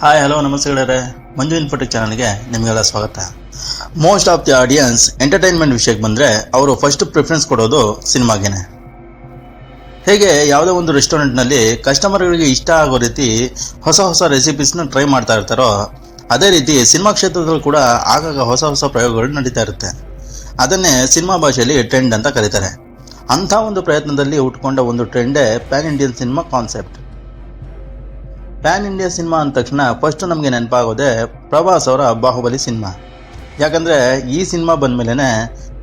Hi hello ನಮಸ್ತೆ ಗೆಳೆಯರೆ, ಮಂಜು Infotech ಚಾನಲ್ಗೆ ನಿಮಗೆಲ್ಲ ಸ್ವಾಗತ. Most of the audience entertainment ವಿಷಯಕ್ಕೆ ಬಂದರೆ ಅವರು ಫಸ್ಟ್ ಪ್ರಿಫರೆನ್ಸ್ ಕೊಡೋದು ಸಿನಿಮಾಗೇನೆ. ಹೇಗೆ ಯಾವುದೋ ಒಂದು ರೆಸ್ಟೋರೆಂಟ್ನಲ್ಲಿ ಕಸ್ಟಮರ್ಗಳಿಗೆ ಇಷ್ಟ ಆಗೋ ರೀತಿ ಹೊಸ ಹೊಸ ರೆಸಿಪೀಸ್ನ ಟ್ರೈ ಮಾಡ್ತಾ ಇರ್ತಾರೋ, ಅದೇ ರೀತಿ ಸಿನಿಮಾ ಕ್ಷೇತ್ರದಲ್ಲೂ ಕೂಡ ಆಗಾಗ ಹೊಸ ಹೊಸ ಪ್ರಯೋಗಗಳು ನಡೀತಾ ಇರುತ್ತೆ. ಅದನ್ನೇ ಸಿನಿಮಾ ಭಾಷೆಯಲ್ಲಿ ಟ್ರೆಂಡ್ ಅಂತ ಕರೀತಾರೆ. ಅಂಥ ಒಂದು ಪ್ರಯತ್ನದಲ್ಲಿ ಹುಟ್ಕೊಂಡ ಒಂದು ಟ್ರೆಂಡೇ pan Indian cinema concept. Pan India cinema ಅಂದ ತಕ್ಷಣ ಫಸ್ಟ್ ನಮಗೆ ನೆನಪಾಗೋದೆ ಪ್ರಭಾಸ್ ಅವರ ಬಾಹುಬಲಿ ಸಿನಿಮಾ. ಯಾಕಂದರೆ ಈ ಸಿನಿಮಾ ಬಂದಮೇಲೆ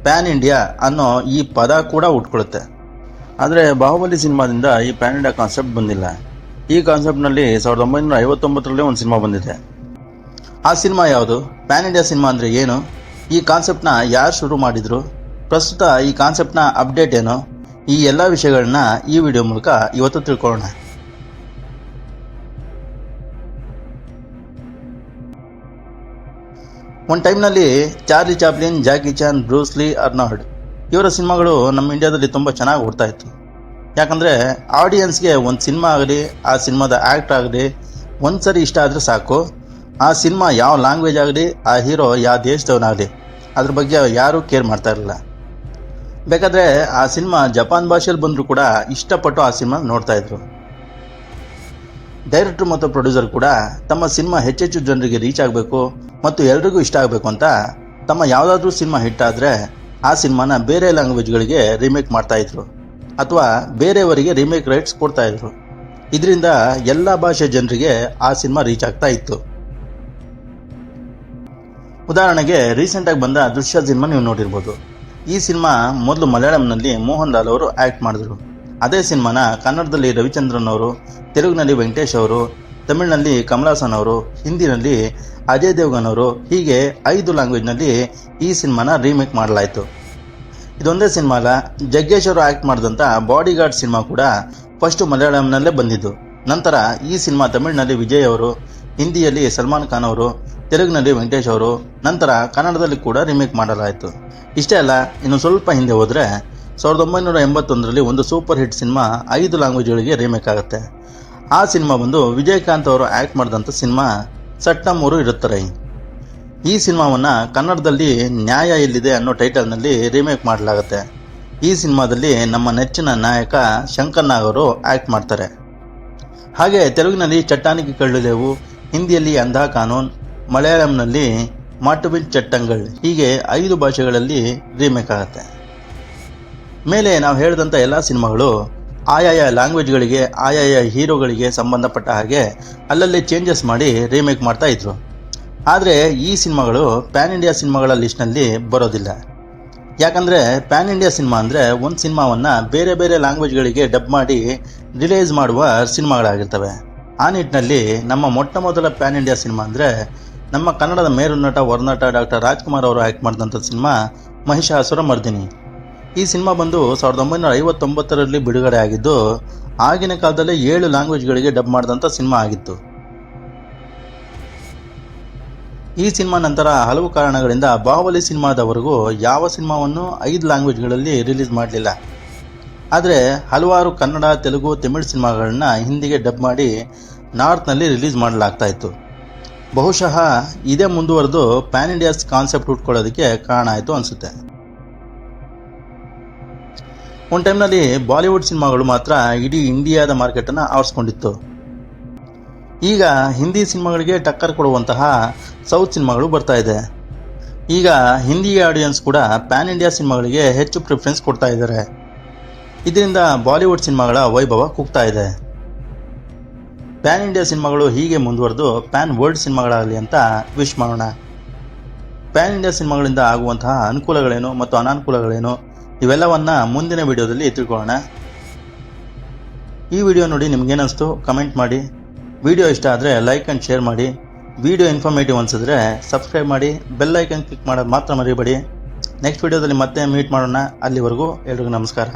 ಪ್ಯಾನ್ ಇಂಡಿಯಾ ಅನ್ನೋ ಈ ಪದ ಕೂಡ ಹುಟ್ಕೊಳ್ಳುತ್ತೆ. ಆದರೆ ಬಾಹುಬಲಿ ಸಿನಿಮಾದಿಂದ ಈ ಪ್ಯಾನ್ ಇಂಡಿಯಾ ಕಾನ್ಸೆಪ್ಟ್ ಬಂದಿಲ್ಲ. ಈ ಕಾನ್ಸೆಪ್ಟ್ನಲ್ಲಿ 1959 ಒಂದು ಸಿನಿಮಾ ಬಂದಿದೆ. ಆ ಸಿನಿಮಾ ಯಾವುದು? ಪ್ಯಾನ್ ಇಂಡಿಯಾ ಸಿನಿಮಾ ಅಂದರೆ ಏನು? ಈ ಕಾನ್ಸೆಪ್ಟ್ನ ಯಾರು ಶುರು ಮಾಡಿದರು? ಪ್ರಸ್ತುತ ಈ ಕಾನ್ಸೆಪ್ಟ್ನ ಅಪ್ಡೇಟ್ ಏನು? ಈ ಎಲ್ಲ ವಿಷಯಗಳನ್ನ ಈ ವಿಡಿಯೋ ಮೂಲಕ ಇವತ್ತು ತಿಳ್ಕೊಳ್ಳೋಣ. ಒಂದು ಟೈಮ್ನಲ್ಲಿ ಚಾರ್ಲಿ ಚಾಪ್ಲಿನ್, ಜಾಕಿ ಚಾನ್, ಬ್ರೂಸ್ ಲೀ, ಅರ್ನಾಲ್ಡ್ ಇವರ ಸಿನಿಮಾಗಳು ನಮ್ಮ ಇಂಡಿಯಾದಲ್ಲಿ ತುಂಬ ಚೆನ್ನಾಗಿ ಓಡ್ತಾ ಇತ್ತು. ಯಾಕಂದರೆ ಆಡಿಯನ್ಸ್ಗೆ ಒಂದು ಸಿನಿಮಾ ಆಗಲಿ, ಆ ಸಿನಿಮಾದ ಆ್ಯಕ್ಟ್ ಆಗಲಿ ಒಂದು ಸರಿ ಇಷ್ಟ ಆದರೆ ಸಾಕು, ಆ ಸಿನಿಮಾ ಯಾವ ಲ್ಯಾಂಗ್ವೇಜ್ ಆಗಲಿ, ಆ ಹೀರೋ ಯಾವ ದೇಶದವನಾಗಲಿ ಅದ್ರ ಬಗ್ಗೆ ಯಾರೂ ಕೇರ್ ಮಾಡ್ತಾ ಇರಲಿಲ್ಲ. ಬೇಕಾದರೆ ಆ ಸಿನಿಮಾ ಜಪಾನ್ ಭಾಷೆಯಲ್ಲಿ ಬಂದರೂ ಕೂಡ ಇಷ್ಟಪಟ್ಟು ಆ ಸಿನಿಮಾ ನೋಡ್ತಾಯಿದ್ರು. ಡೈರೆಕ್ಟರ್ ಮತ್ತು ಪ್ರೊಡ್ಯೂಸರ್ ಕೂಡ ತಮ್ಮ ಸಿನಿಮಾ ಹೆಚ್ಚೆಚ್ಚು ಜನರಿಗೆ ರೀಚ್ ಆಗಬೇಕು ಮತ್ತು ಎಲ್ರಿಗೂ ಇಷ್ಟ ಆಗಬೇಕು ಅಂತ ತಮ್ಮ ಯಾವುದಾದ್ರೂ ಸಿನಿಮಾ ಹಿಟ್ ಆದರೆ ಆ ಸಿನಿಮಾನ ಬೇರೆ ಲ್ಯಾಂಗ್ವೇಜ್ಗಳಿಗೆ ರೀಮೇಕ್ ಮಾಡ್ತಾಯಿದ್ರು ಅಥವಾ ಬೇರೆಯವರಿಗೆ ರೀಮೇಕ್ ರೈಟ್ಸ್ ಕೊಡ್ತಾಯಿದ್ರು. ಇದರಿಂದ ಎಲ್ಲ ಭಾಷೆ ಜನರಿಗೆ ಆ ಸಿನಿಮಾ ರೀಚ್ ಆಗ್ತಾ ಇತ್ತು. ಉದಾಹರಣೆಗೆ ರೀಸೆಂಟಾಗಿ ಬಂದ ದೃಶ್ಯ ಸಿನಿಮಾ ನೀವು ನೋಡಿರ್ಬೋದು. ಈ ಸಿನಿಮಾ ಮೊದಲು ಮಲಯಾಳಂನಲ್ಲಿ ಮೋಹನ್ ಲಾಲ್ ಅವರು ಆ್ಯಕ್ಟ್ ಮಾಡಿದ್ರು. ಅದೇ ಸಿನಿಮಾನ ಕನ್ನಡದಲ್ಲಿ ರವಿಚಂದ್ರನ್ ಅವರು, ತೆಲುಗಿನಲ್ಲಿ ವೆಂಕಟೇಶ್ ಅವರು, ತಮಿಳಿನಲ್ಲಿ ಕಮಲ್ ಹಾಸನ್ ಅವರು, ಹಿಂದಿನಲ್ಲಿ ಅಜಯ್ ದೇವಗನ್ ಅವರು, ಹೀಗೆ 5 ಲ್ಯಾಂಗ್ವೇಜ್ನಲ್ಲಿ ಈ ಸಿನಿಮಾನ ರೀಮೇಕ್ ಮಾಡಲಾಯಿತು. ಇದೊಂದೇ ಸಿನಿಮಾ ಅಲ್ಲ, ಜಗ್ಗೇಶ್ ಅವರು ಆ್ಯಕ್ಟ್ ಮಾಡಿದಂಥ ಬಾಡಿಗಾರ್ಡ್ ಸಿನಿಮಾ ಕೂಡ ಫಸ್ಟು ಮಲಯಾಳಂನಲ್ಲೇ ಬಂದಿದ್ದು. ನಂತರ ಈ ಸಿನಿಮಾ ತಮಿಳಿನಲ್ಲಿ ವಿಜಯ್ ಅವರು, ಹಿಂದಿಯಲ್ಲಿ ಸಲ್ಮಾನ್ ಖಾನ್ ಅವರು, ತೆಲುಗಿನಲ್ಲಿ ವೆಂಕಟೇಶ್ ಅವರು, ನಂತರ ಕನ್ನಡದಲ್ಲಿ ಕೂಡ ರೀಮೇಕ್ ಮಾಡಲಾಯಿತು. ಇಷ್ಟೇ ಅಲ್ಲ, ಇನ್ನು ಸ್ವಲ್ಪ ಹಿಂದೆ ಹೋದರೆ 1981ರಲ್ಲಿ ಒಂದು ಸೂಪರ್ ಹಿಟ್ ಸಿನಿಮಾ 5 ಲ್ಯಾಂಗ್ವೇಜ್ಗಳಿಗೆ ರೀಮೇಕ್ ಆಗುತ್ತೆ. ಆ ಸಿನಿಮಾ ಬಂದು ವಿಜಯಕಾಂತ್ ಅವರು ಆ್ಯಕ್ಟ್ ಮಾಡಿದಂಥ ಸಿನಿಮಾ ಸಟ್ನಮ್ಮೂರು ಇರುತ್ತಾರೆ. ಈ ಸಿನಿಮಾವನ್ನು ಕನ್ನಡದಲ್ಲಿ ನ್ಯಾಯ ಎಲ್ಲಿದೆ ಅನ್ನೋ ಟೈಟಲ್ನಲ್ಲಿ ರೀಮೇಕ್ ಮಾಡಲಾಗುತ್ತೆ. ಈ ಸಿನಿಮಾದಲ್ಲಿ ನಮ್ಮ ನೆಚ್ಚಿನ ನಾಯಕ ಶಂಕರ್ ನಾಗ್ ಅವರು ಆ್ಯಕ್ಟ್ ಮಾಡ್ತಾರೆ. ಹಾಗೆ ತೆಲುಗಿನಲ್ಲಿ ಚಟ್ಟಾನಿಗೆ ಕಳ್ಳುಲೇವು, ಹಿಂದಿಯಲ್ಲಿ ಅಂಧಾ ಕಾನೂನ್, ಮಲಯಾಳಂನಲ್ಲಿ ಮಾಟುಬಿನ್ ಚಟ್ಟಂಗಳ್, ಹೀಗೆ 5 ಭಾಷೆಗಳಲ್ಲಿ ರೀಮೇಕ್ ಆಗುತ್ತೆ. ಮೇಲೆ ನಾವು ಹೇಳಿದಂಥ ಎಲ್ಲ ಸಿನಿಮಾಗಳು ಆಯಾಯ ಲ್ಯಾಂಗ್ವೇಜ್ಗಳಿಗೆ, ಆಯಾಯ ಹೀರೋಗಳಿಗೆ ಸಂಬಂಧಪಟ್ಟ ಹಾಗೆ ಅಲ್ಲಲ್ಲಿ ಚೇಂಜಸ್ ಮಾಡಿ ರೀಮೇಕ್ ಮಾಡ್ತಾ ಇದ್ರು. ಆದರೆ ಈ ಸಿನಿಮಾಗಳು ಪ್ಯಾನ್ ಇಂಡಿಯಾ ಸಿನಿಮಾಗಳ ಲಿಸ್ಟ್ನಲ್ಲಿ ಬರೋದಿಲ್ಲ. ಯಾಕಂದರೆ ಪ್ಯಾನ್ ಇಂಡಿಯಾ ಸಿನಿಮಾ ಅಂದರೆ ಒಂದು ಸಿನಿಮಾವನ್ನು ಬೇರೆ ಬೇರೆ ಲ್ಯಾಂಗ್ವೇಜ್ಗಳಿಗೆ ಡಬ್ ಮಾಡಿ ರಿಲೀಸ್ ಮಾಡುವ ಸಿನಿಮಾಗಳಾಗಿರ್ತವೆ. ಆ ನಿಟ್ಟಿನಲ್ಲಿ ನಮ್ಮ ಮೊಟ್ಟ ಮೊದಲ ಪ್ಯಾನ್ ಇಂಡಿಯಾ ಸಿನಿಮಾ ಅಂದರೆ ನಮ್ಮ ಕನ್ನಡದ ಮೇರು ನಟ ಹೊರನಟ ಡಾಕ್ಟರ್ ರಾಜ್ಕುಮಾರ್ ಅವರು ಆ್ಯಕ್ಟ್ ಮಾಡಿದಂಥ ಸಿನಿಮಾ ಮಹಿಷಾಸುರ ಮರ್ದಿನಿ. ಈ ಸಿನಿಮಾ ಬಂದು 1959ರಲ್ಲಿ ಬಿಡುಗಡೆ ಆಗಿದ್ದು, ಆಗಿನ ಕಾಲದಲ್ಲೇ 7 ಲ್ಯಾಂಗ್ವೇಜ್ಗಳಿಗೆ ಡಬ್ ಮಾಡಿದಂಥ ಸಿನಿಮಾ ಆಗಿತ್ತು. ಈ ಸಿನಿಮಾ ನಂತರ ಹಲವು ಕಾರಣಗಳಿಂದ ಬಾಹುಬಲಿ ಸಿನಿಮಾದವರೆಗೂ ಯಾವ ಸಿನಿಮಾವನ್ನು 5 ಲ್ಯಾಂಗ್ವೇಜ್ಗಳಲ್ಲಿ ರಿಲೀಸ್ ಮಾಡಲಿಲ್ಲ. ಆದರೆ ಹಲವಾರು ಕನ್ನಡ, ತೆಲುಗು, ತಮಿಳು ಸಿನಿಮಾಗಳನ್ನ ಹಿಂದಿಗೆ ಡಬ್ ಮಾಡಿ ನಾರ್ತ್ನಲ್ಲಿ ರಿಲೀಸ್ ಮಾಡಲಾಗ್ತಾ ಇತ್ತು. ಬಹುಶಃ ಇದೇ ಮುಂದುವರೆದು ಪ್ಯಾನ್ ಇಂಡಿಯಾಸ್ ಕಾನ್ಸೆಪ್ಟ್ ಹುಟ್ಕೊಳ್ಳೋದಕ್ಕೆ ಕಾರಣ ಆಯಿತು ಅನಿಸುತ್ತೆ. ಒಂದು ಟೈಮ್ನಲ್ಲಿ ಬಾಲಿವುಡ್ ಸಿನಿಮಾಗಳು ಮಾತ್ರ ಇಡೀ ಇಂಡಿಯಾದ ಮಾರ್ಕೆಟನ್ನು ಆವರಿಸ್ಕೊಂಡಿತ್ತು. ಈಗ ಹಿಂದಿ ಸಿನಿಮಾಗಳಿಗೆ ಟಕ್ಕರ್ ಕೊಡುವಂತಹ ಸೌತ್ ಸಿನಿಮಾಗಳು ಬರ್ತಾ ಇದೆ. ಈಗ ಹಿಂದಿ ಆಡಿಯನ್ಸ್ ಕೂಡ ಪ್ಯಾನ್ ಇಂಡಿಯಾ ಸಿನಿಮಾಗಳಿಗೆ ಹೆಚ್ಚು ಪ್ರಿಫರೆನ್ಸ್ ಕೊಡ್ತಾ ಇದ್ದಾರೆ. ಇದರಿಂದ ಬಾಲಿವುಡ್ ಸಿನಿಮಾಗಳ ವೈಭವ ಕುಗ್ತಾ ಇದೆ. ಪ್ಯಾನ್ ಇಂಡಿಯಾ ಸಿನಿಮಾಗಳು ಹೀಗೆ ಮುಂದುವರೆದು ಪ್ಯಾನ್ ವರ್ಲ್ಡ್ ಸಿನಿಮಾಗಳಾಗಲಿ ಅಂತ ವಿಶ್ ಮಾಡೋಣ. ಪ್ಯಾನ್ ಇಂಡಿಯಾ ಸಿನಿಮಾಗಳಿಂದ ಆಗುವಂತಹ ಅನುಕೂಲಗಳೇನು ಮತ್ತು ಅನಾನುಕೂಲಗಳೇನು ಇವೆಲ್ಲವನ್ನು ಮುಂದಿನ ವಿಡಿಯೋದಲ್ಲಿ ತಿಳ್ಕೊಳ್ಳೋಣ. ಈ ವಿಡಿಯೋ ನೋಡಿ ನಿಮಗೇನಿಸ್ತು ಕಮೆಂಟ್ ಮಾಡಿ. ವಿಡಿಯೋ ಇಷ್ಟ ಆದರೆ ಲೈಕ್ ಆ್ಯಂಡ್ ಶೇರ್ ಮಾಡಿ. ವಿಡಿಯೋ ಇನ್ಫಾರ್ಮೇಟಿವ್ ಅನಿಸಿದ್ರೆ ಸಬ್ಸ್ಕ್ರೈಬ್ ಮಾಡಿ, ಬೆಲ್ ಐಕನ್ ಕ್ಲಿಕ್ ಮಾಡೋದು ಮಾತ್ರ ಮರಿಬೇಡಿ. ನೆಕ್ಸ್ಟ್ ವಿಡಿಯೋದಲ್ಲಿ ಮತ್ತೆ ಮೀಟ್ ಮಾಡೋಣ. ಅಲ್ಲಿವರೆಗೂ ಎಲ್ರಿಗೂ ನಮಸ್ಕಾರ.